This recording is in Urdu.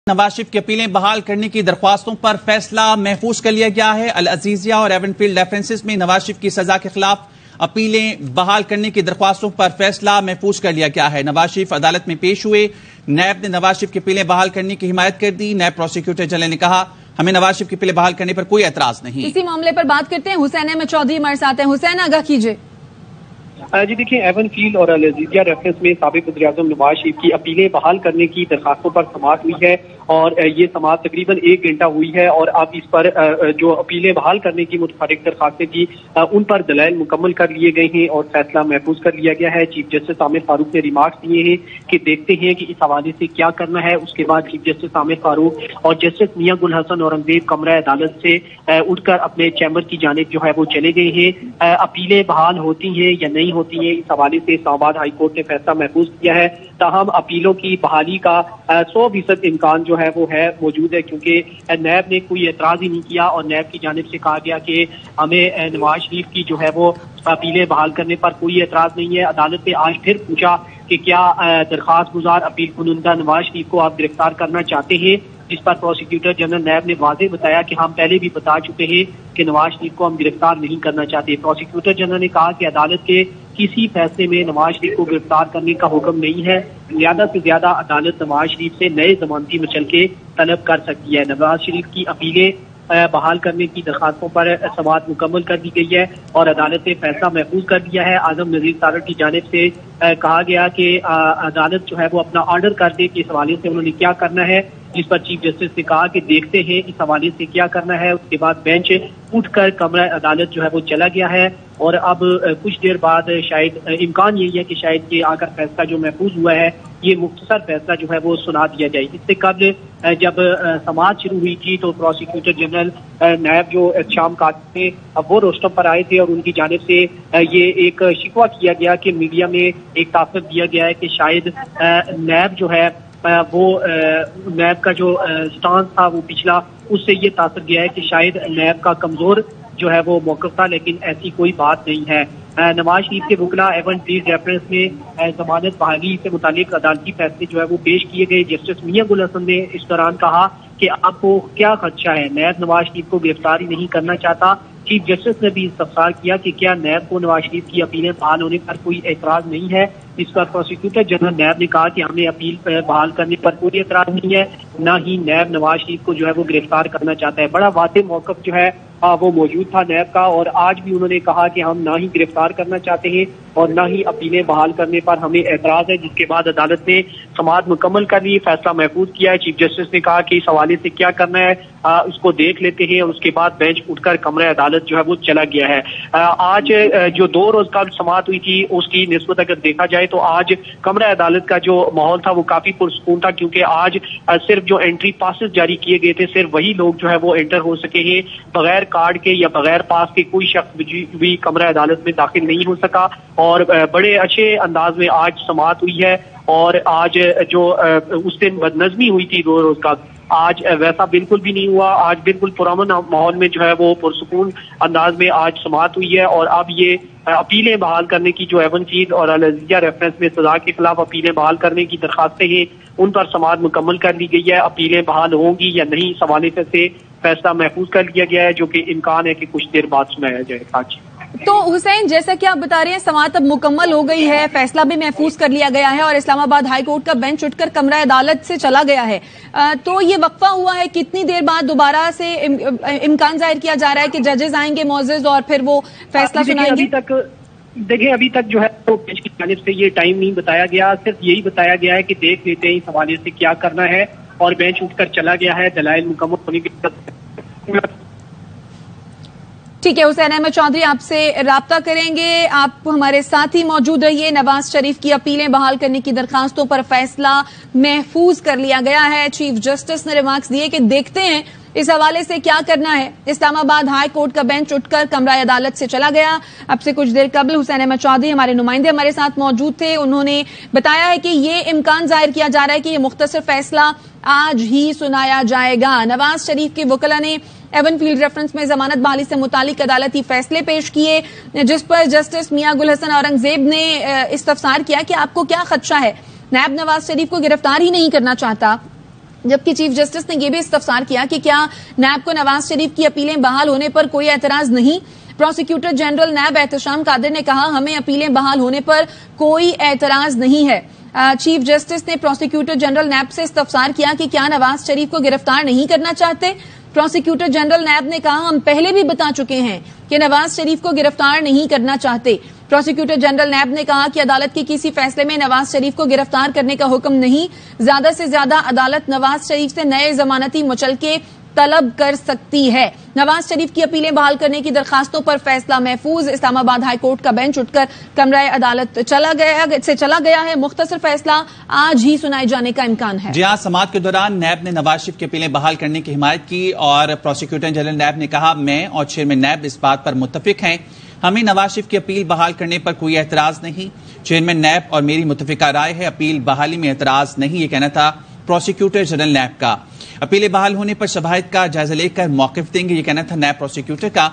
نواز شریف کی اپیلیں بحال کرنے کی درخواستوں پر فیصلہ محفوظ کر لیا گیا ہے۔ العزیزیہ اور ایون فیلڈ ریفرنسز میں نواز شریف کی سزا کے خلاف اپیلیں بحال کرنے کی درخواستوں پر فیصلہ محفوظ کر لیا گیا ہے۔ نواز شریف عدالت میں پیش ہوئے، نیب نے نواز شریف کی اپیلیں بحال کرنے کی حمایت کر دی۔ نیب پروسیکیوٹر جنرل نے کہا ہمیں نواز شریف کی اپیلیں بحال کرنے پر کوئی اعتراض نہیں۔ اسی معاملے پر بات کرتے ہیں، حسین احمد چودھری ہمارے ساتھ ہیں۔ حسین، آگاہ کیجیے۔ جی دیکھیں، ایون فیلڈ اور العزیزیہ ریفرنس میں سابق وزیر اعظم نواز شریف کی اپیلیں بحال کرنے کی درخواستوں پر سماعت ہوئی ہے اور یہ سماعت تقریباً 1 گھنٹہ ہوئی ہے اور اب اس پر جو اپیلیں بحال کرنے کی متفرق درخواستیں تھی ان پر دلائل مکمل کر لیے گئے ہیں اور فیصلہ محفوظ کر لیا گیا ہے۔ چیف جسٹس عامر فاروق نے ریمارکس دیے ہیں کہ دیکھتے ہیں کہ اس حوالے سے کیا کرنا ہے۔ اس کے بعد چیف جسٹس عامر فاروق اور جسٹس میاں گل حسن اورنگزیب کمرہ عدالت سے اٹھ کر اپنے چیمبر کی جانب جو ہے وہ چلے گئے ہیں۔ اپیلیں بحال ہوتی ہیں یا نہیں ہوتی ہیں، اس حوالے سے اسلام آباد ہائی کورٹ نے فیصلہ محفوظ کیا ہے۔ تاہم اپیلوں کی بحالی کا 100% امکان جو ہے وہ ہے موجود ہے، کیونکہ نیب نے کوئی اعتراض ہی نہیں کیا اور نیب کی جانب سے کہا گیا کہ ہمیں نواز شریف کی جو ہے وہ اپیلیں بحال کرنے پر کوئی اعتراض نہیں ہے۔ عدالت نے آج پھر پوچھا کہ کیا درخواست گزار اپیل کنندہ نواز شریف کو آپ گرفتار کرنا چاہتے ہیں، جس پر پروسیکیوٹر جنرل نیب نے واضح بتایا کہ ہم پہلے بھی بتا چکے ہیں کہ نواز شریف کو ہم گرفتار نہیں کرنا چاہتے۔ پروسیکیوٹر جنرل نے کہا کہ عدالت کے کسی فیصلے میں نواز شریف کو گرفتار کرنے کا حکم نہیں ہے، زیادہ سے زیادہ عدالت نواز شریف سے نئے ضمانتی مچلقے طلب کر سکتی ہے۔ نواز شریف کی اپیلیں بحال کرنے کی درخواستوں پر سماعت مکمل کر دی گئی ہے اور عدالت نے فیصلہ محفوظ کر دیا ہے۔ اعظم نذیر تارڑ کی جانب سے کہا گیا کہ عدالت جو ہے وہ اپنا آرڈر کر دے کہ اس حوالے سے انہوں نے کیا کرنا ہے، جس پر چیف جسٹس نے کہا کہ دیکھتے ہیں اس حوالے سے کیا کرنا ہے۔ اس کے بعد بینچ اٹھ کر کمرہ عدالت جو ہے وہ چلا گیا ہے اور اب کچھ دیر بعد شاید امکان یہی ہے کہ شاید یہ آ کر فیصلہ جو محفوظ ہوا ہے یہ مختصر فیصلہ جو ہے وہ سنا دیا جائے۔ اس سے قبل جب سماعت شروع ہوئی تھی تو پروسیکیوٹر جنرل نیب جو شام کاتب تھے اب وہ روسٹم پر آئے تھے اور ان کی جانب سے یہ ایک شکوہ کیا گیا کہ میڈیا میں ایک تاثر دیا گیا ہے کہ شاید نیب جو ہے وہ نیب کا جو سٹانس تھا وہ پچھلا، اس سے یہ تاثر گیا ہے کہ شاید نیب کا کمزور جو ہے وہ موقف تھا، لیکن ایسی کوئی بات نہیں ہے۔ نواز شریف کے وکلا ایون فیلڈ ریفرنس میں ضمانت بحالی سے متعلق عدالتی فیصلے جو ہے وہ پیش کیے گئے۔ جسٹس میاں گل حسن نے اس دوران کہا کہ آپ کو کیا خدشہ ہے، نیب نواز شریف کو گرفتاری نہیں کرنا چاہتا۔ چیف جسٹس نے بھی استفسار کیا کہ کیا نیب کو نواز شریف کی اپیلیں بحال ہونے پر کوئی اعتراض نہیں ہے، اس پر پروسیکیوٹر جنرل نیب نے کہا کہ ہمیں اپیل بحال کرنے پر کوئی اعتراض نہیں ہے، نہ ہی نیب نواز شریف کو جو ہے وہ گرفتار کرنا چاہتا ہے۔ بڑا واضح موقف جو ہے وہ موجود تھا نیب کا اور آج بھی انہوں نے کہا کہ ہم نہ ہی گرفتار کرنا چاہتے ہیں اور نہ ہی اپیلیں بحال کرنے پر ہمیں اعتراض ہے، جس کے بعد عدالت نے سماعت مکمل کر لی، فیصلہ محفوظ کیا ہے۔ چیف جسٹس نے کہا کہ اس حوالے سے کیا کرنا ہے اس کو دیکھ لیتے ہیں اور اس کے بعد بینچ اٹھ کر کمرہ عدالت جو ہے وہ چلا گیا ہے۔ آج جو 2 روز قبل سماعت ہوئی تھی اس کی نسبت اگر دیکھا جائے تو آج کمرہ عدالت کا جو ماحول تھا وہ کافی پرسکون تھا، کیونکہ آج صرف جو انٹری پاسز جاری کیے گئے تھے صرف وہی لوگ جو ہے وہ انٹر ہو سکے ہیں، بغیر کارڈ کے یا بغیر پاس کے کوئی شخص بھی کمرہ عدالت میں داخل نہیں ہو سکا اور بڑے اچھے انداز میں آج سماعت ہوئی ہے۔ اور آج جو اس دن بدنظمی ہوئی تھی 2 روز کا، آج ویسا بالکل بھی نہیں ہوا۔ آج بالکل پرامن ماحول میں جو ہے وہ پرسکون انداز میں آج سماعت ہوئی ہے اور اب یہ اپیلیں بحال کرنے کی جو ایون فیلڈ اور العزیزیہ ریفرنس میں سزا کے خلاف اپیلیں بحال کرنے کی درخواستیں ہیں ان پر سماعت مکمل کر لی گئی ہے۔ اپیلیں بحال ہوں گی یا نہیں اس حوالے سے فیصلہ محفوظ کر لیا گیا ہے، جو کہ امکان ہے کہ کچھ دیر بعد سنایا جائے گا۔ تو حسین، جیسا کہ آپ بتا رہے ہیں سماعت اب مکمل ہو گئی ہے، فیصلہ بھی محفوظ کر لیا گیا ہے اور اسلام آباد ہائی کورٹ کا بینچ اٹھ کر کمرہ عدالت سے چلا گیا ہے، تو یہ وقفہ ہوا ہے کتنی دیر بعد دوبارہ سے امکان ظاہر کیا جا رہا ہے کہ ججز آئیں گے معزز اور پھر وہ فیصلہ سنائیں گے؟ دیکھیں ابھی تک جو ہے تو بینچ کی جانب سے یہ ٹائم نہیں بتایا گیا، صرف یہی بتایا گیا ہے کہ دیکھ لیتے ہیں اس حوالے سے کیا کرنا ہے اور بینچ اٹھ کر چلا گیا ہے دلائل مکمل ہونے کے بعد۔ ٹھیک ہے، حسین احمد چودھری آپ سے رابطہ کریں گے، آپ ہمارے ساتھ ہی موجود رہیے۔ نواز شریف کی اپیلیں بحال کرنے کی درخواستوں پر فیصلہ محفوظ کر لیا گیا ہے۔ چیف جسٹس نے ریمارکس دیے کہ دیکھتے ہیں اس حوالے سے کیا کرنا ہے۔ اسلام آباد ہائی کورٹ کا بینچ اٹھ کر کمرہ عدالت سے چلا گیا۔ اب سے کچھ دیر قبل حسین احمد چودھری ہمارے نمائندے ہمارے ساتھ موجود تھے، انہوں نے بتایا ہے کہ یہ امکان ظاہر کیا جا رہا ہے کہ یہ مختصر فیصلہ آج ہی سنایا جائے گا۔ نواز شریف کے وکلا نے ایون فیلڈ ریفرنس میں ضمانت بحالی سے متعلق عدالتی فیصلے پیش کیے، جس پر جسٹس میاں گل حسن اورنگزیب نے استفسار کیا کہ آپ کو کیا خدشہ ہے، نیب نواز شریف کو گرفتار ہی نہیں کرنا چاہتا، جبکہ چیف جسٹس نے یہ بھی استفسار کیا کہ کیا نیب کو نواز شریف کی اپیلیں بحال ہونے پر کوئی اعتراض نہیں. پروسیکیوٹر جنرل نیب احتشام قادر نے کہا ہمیں اپیلیں بحال ہونے پر کوئی اعتراض نہیں ہے. چیف جسٹس نے پروسیکیوٹر جنرل نیب سے استفسار کیا کہ کیا نواز شریف کو گرفتار نہیں کرنا چاہتے. پروسیکیوٹر جنرل نیب نے کہا ہم پہلے بھی بتا چکے ہیں کہ نواز شریف کو گرفتار نہیں کرنا چاہتے. پروسیکیوٹر جنرل نیب نے کہا کہ عدالت کے کسی فیصلے میں نواز شریف کو گرفتار کرنے کا حکم نہیں. زیادہ سے زیادہ عدالت نواز شریف سے نئے ضمانتی مچلکے طلب کر سکتی ہے. نواز شریف کی اپیلیں بحال کرنے کی درخواستوں پر فیصلہ محفوظ. اسلام آباد ہائی کورٹ کا بینچ اٹھ کر کمرہ عدالت چلا گیا ہے. مختصر فیصلہ آج ہی سنائے جانے کا امکان ہے. جی ہاں، سماعت کے دوران نیب نے نواز شریف کی اپیلیں بحال کرنے کی حمایت کی اور پروسیکیوٹر جنرل نیب نے کہا میں اور چیئرمین نیب اس بات پر متفق ہیں، ہمیں نواز شریف کی اپیل بحال کرنے پر کوئی اعتراض نہیں. چیئرمین نیب اور میری متفقہ رائے ہے، اپیل بحالی میں اعتراض نہیں. یہ کہنا تھا پروسیکیوٹر جنرل نیب کا. اپیلیں بحال ہونے پر شواہد کا جائزہ لے کر موقف دیں گے، یہ کہنا تھا نیب پروسیکیوٹر کا.